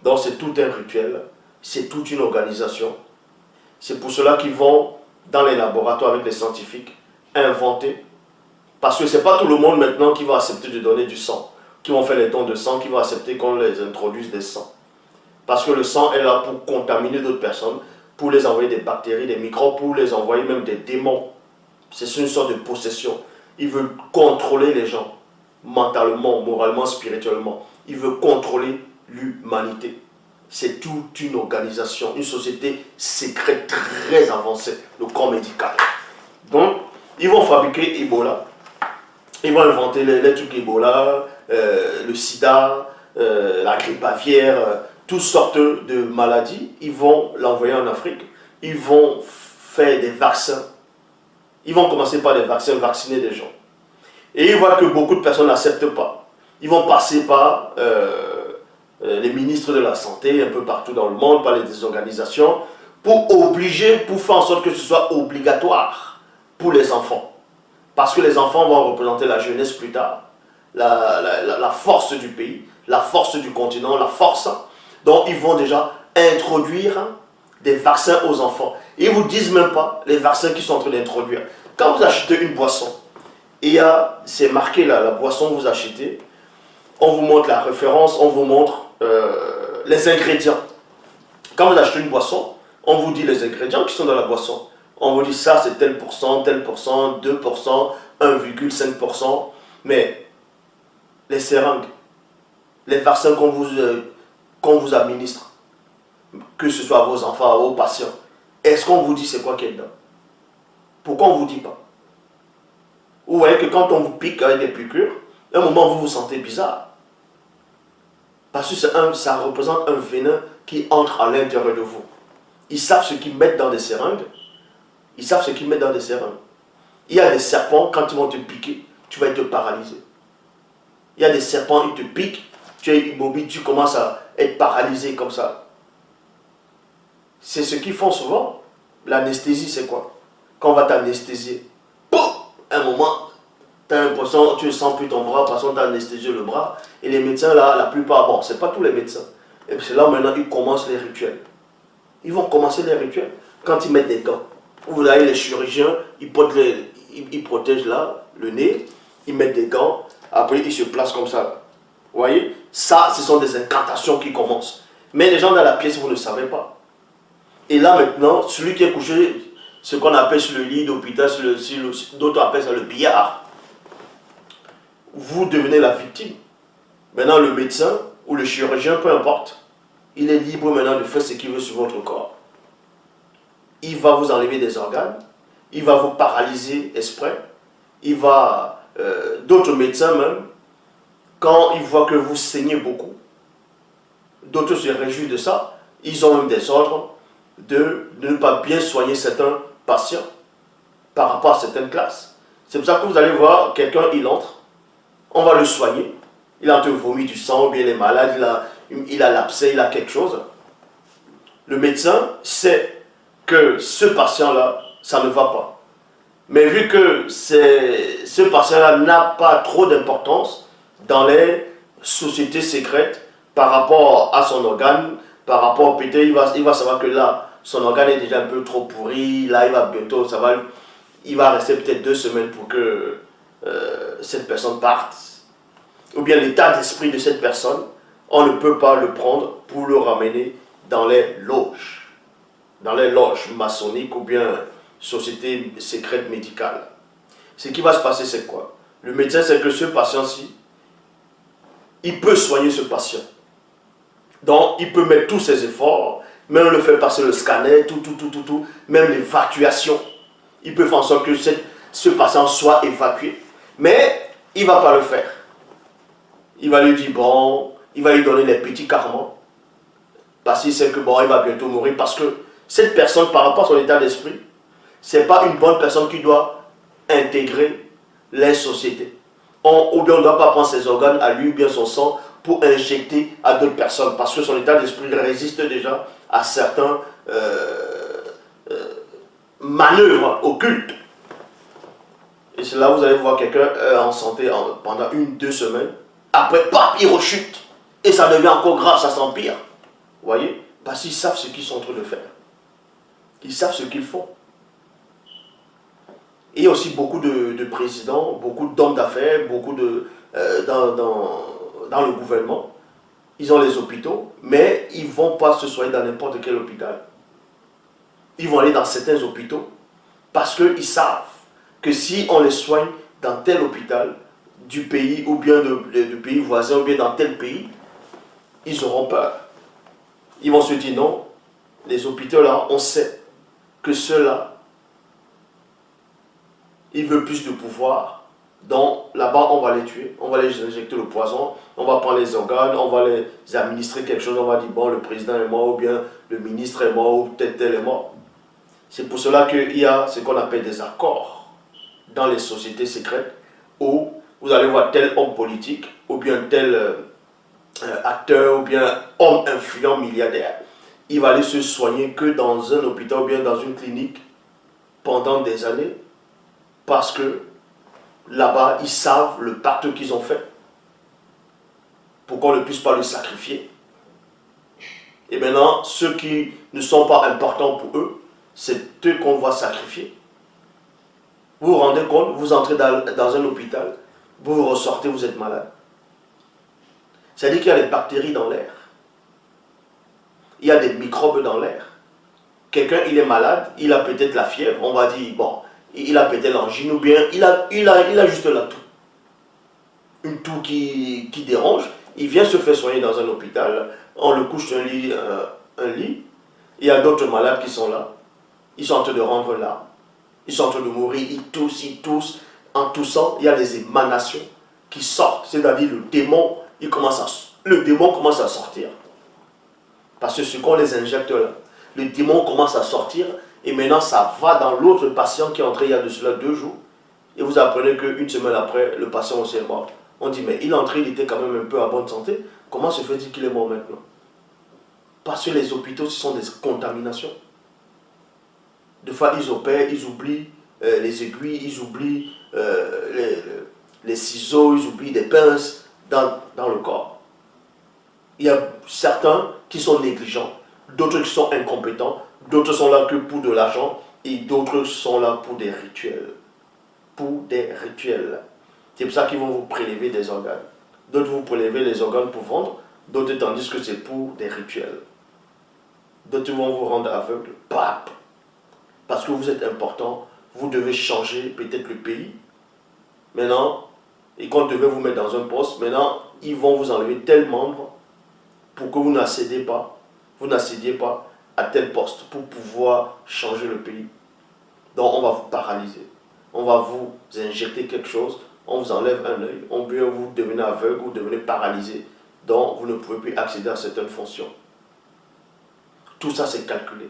Donc c'est tout un rituel, c'est toute une organisation. C'est pour cela qu'ils vont dans les laboratoires avec les scientifiques inventer. Parce que ce n'est pas tout le monde maintenant qui va accepter de donner du sang, qui vont faire les dons de sang, qui vont accepter qu'on les introduise des sangs. Parce que le sang est là pour contaminer d'autres personnes, pour les envoyer des bactéries, des microbes, pour les envoyer même des démons. C'est une sorte de possession. Il veut contrôler les gens, mentalement, moralement, spirituellement. Il veut contrôler l'humanité. C'est toute une organisation, une société secrète très avancée, le corps médical. Donc, ils vont fabriquer Ebola, ils vont inventer les trucs Ebola, le sida, la grippe aviaire, toutes sortes de maladies. Ils vont l'envoyer en Afrique, ils vont faire des vaccins. Ils vont commencer par des vaccins, vacciner des gens. Et ils voient que beaucoup de personnes n'acceptent pas. Ils vont passer par les ministres de la santé, un peu partout dans le monde, par les organisations, pour obliger, pour faire en sorte que ce soit obligatoire pour les enfants. Parce que les enfants vont représenter la jeunesse plus tard, la force du pays, la force du continent, la force. Donc ils vont déjà introduire des vaccins aux enfants. Et ils ne vous disent même pas les vaccins qu'ils sont en train d'introduire. Quand vous achetez une boisson, et c'est marqué là, la boisson que vous achetez, on vous montre la référence, on vous montre les ingrédients. Quand vous achetez une boisson, on vous dit les ingrédients qui sont dans la boisson. On vous dit ça c'est tel pourcent, 2%, 1,5%. Mais les seringues, les vaccins qu'on vous administre, que ce soit à vos enfants, à vos patients, est-ce qu'on vous dit c'est quoi qu'il y a dedans? Pourquoi on ne vous dit pas? Vous voyez que quand on vous pique avec des piqûres, à un moment vous vous sentez bizarre. Parce que ça représente un venin qui entre à l'intérieur de vous. Ils savent ce qu'ils mettent dans des seringues. Ils savent ce qu'ils mettent dans des seringues. Il y a des serpents, quand ils vont te piquer, tu vas être paralysé. Il y a des serpents, ils te piquent, tu es immobile, tu commences à être paralysé comme ça. C'est ce qu'ils font souvent. L'anesthésie, c'est quoi? Quand on va t'anesthésier, un moment, tu as l'impression, tu ne sens plus ton bras, parce qu'on t'a anesthésié le bras. Et les médecins, là, la plupart, bon, c'est pas tous les médecins. Et c'est là maintenant, ils commencent les rituels. Ils vont commencer les rituels quand ils mettent des gants. Vous avez les chirurgiens, ils protègent là, le nez, ils mettent des gants, après ils se placent comme ça. Vous voyez? Ça, ce sont des incantations qui commencent. Mais les gens dans la pièce, vous ne savez pas. Et là maintenant, celui qui est couché, ce qu'on appelle sur le lit d'hôpital, d'autres appellent ça le billard, vous devenez la victime. Maintenant, le médecin ou le chirurgien, peu importe, il est libre maintenant de faire ce qu'il veut sur votre corps. Il va vous enlever des organes, il va vous paralyser exprès, il va, d'autres médecins même, quand ils voient que vous saignez beaucoup, d'autres se réjouissent de ça, ils ont même des ordres de ne pas bien soigner certains patients par rapport à certaines classes. C'est pour ça que vous allez voir quelqu'un, il entre, on va le soigner, il a un peu vomi du sang, ou bien il est malade, il a l'abcès, il a quelque chose. Le médecin sait que ce patient-là, ça ne va pas. Mais vu que ce patient-là n'a pas trop d'importance dans les sociétés secrètes par rapport à son organe, par rapport peut-être il va savoir que là, son organe est déjà un peu trop pourri, là il va bientôt, il va rester peut-être 2 semaines pour que cette personne parte. Ou bien l'état d'esprit de cette personne, on ne peut pas le prendre pour le ramener dans les loges maçonniques ou bien sociétés secrètes médicales. Ce qui va se passer, c'est quoi? Le médecin sait que ce patient-ci, il peut soigner ce patient. Donc, il peut mettre tous ses efforts, même le faire passer le scanner, tout, même l'évacuation. Il peut faire en sorte que ce patient soit évacué. Mais, il ne va pas le faire. Il va lui dire, bon, il va lui donner les petits carments. Parce qu'il sait que, bon, il va bientôt mourir. Parce que cette personne, par rapport à son état d'esprit, ce n'est pas une bonne personne qui doit intégrer les sociétés. Ou bien on ne doit pas prendre ses organes à lui, ou bien son sang, pour injecter à d'autres personnes. Parce que son état d'esprit résiste déjà à certains manœuvres occultes. Et c'est là où vous allez voir quelqu'un en santé pendant 1-2 semaines. Après, paf, il rechute. Et ça devient encore grave, ça s'empire. voyez? Parce qu'ils savent ce qu'ils sont en train de faire. Ils savent ce qu'ils font. Et il y a aussi beaucoup de présidents, beaucoup d'hommes d'affaires, beaucoup de dans le gouvernement. Ils ont les hôpitaux, mais ils ne vont pas se soigner dans n'importe quel hôpital. Ils vont aller dans certains hôpitaux parce qu'ils savent que si on les soigne dans tel hôpital du pays ou bien de pays voisins ou bien dans tel pays, ils auront peur. Ils vont se dire non, les hôpitaux là, on sait que ceux-là, ils veulent plus de pouvoir. Donc là-bas, on va les tuer, on va les injecter le poison, on va prendre les organes, on va les administrer quelque chose, on va dire bon, le président est mort ou bien le ministre est mort ou peut-être tel est mort. C'est pour cela qu'il y a ce qu'on appelle des accords dans les sociétés secrètes où vous allez voir tel homme politique ou bien tel acteur ou bien homme influent milliardaire. Il va aller se soigner que dans un hôpital ou bien dans une clinique pendant des années parce que là-bas, ils savent le pacte qu'ils ont fait pour qu'on ne puisse pas le sacrifier. Et maintenant, ceux qui ne sont pas importants pour eux, c'est eux qu'on va sacrifier. Vous vous rendez compte, vous entrez dans un hôpital, vous ressortez, vous êtes malade. C'est-à-dire qu'il y a des bactéries dans l'air. Il y a des microbes dans l'air. Quelqu'un, il est malade, il a peut-être la fièvre, on va dire, bon, il a peut-être l'angine ou bien il a juste la toux. Une toux qui dérange, il vient se faire soigner dans un hôpital, on le couche sur un lit, il y a d'autres malades qui sont là, ils sont en train de rendre là, ils sont en train de mourir, ils toussent, en toussant, il y a des émanations qui sortent, c'est-à-dire le démon commence à sortir. Parce que ce qu'on les injecte là, le démon commence à sortir et maintenant ça va dans l'autre patient qui est entré il y a de cela 2 jours. Et vous apprenez qu'une semaine après, le patient aussi est mort. On dit, mais il est entré, il était quand même un peu en bonne santé. Comment se fait-il qu'il est mort maintenant? Parce que les hôpitaux, ce sont des contaminations. Des fois, ils opèrent, ils oublient les aiguilles, ils oublient les ciseaux, ils oublient des pinces dans le corps. Il y a certains qui sont négligents, d'autres qui sont incompétents, d'autres sont là que pour de l'argent et d'autres sont là pour des rituels. Pour des rituels. C'est pour ça qu'ils vont vous prélever des organes. D'autres vous prélever les organes pour vendre, d'autres tandis que c'est pour des rituels. D'autres vont vous rendre aveugle. Pap. Parce que vous êtes important, vous devez changer peut-être le pays. Maintenant, et qu'on devait vous mettre dans un poste, maintenant, ils vont vous enlever tel membre pour que vous n'accédiez pas à tel poste pour pouvoir changer le pays. Donc on va vous paralyser. On va vous injecter quelque chose, on vous enlève un œil, on peut vous devenez aveugle, vous devenez paralysé, donc vous ne pouvez plus accéder à certaines fonctions. Tout ça c'est calculé.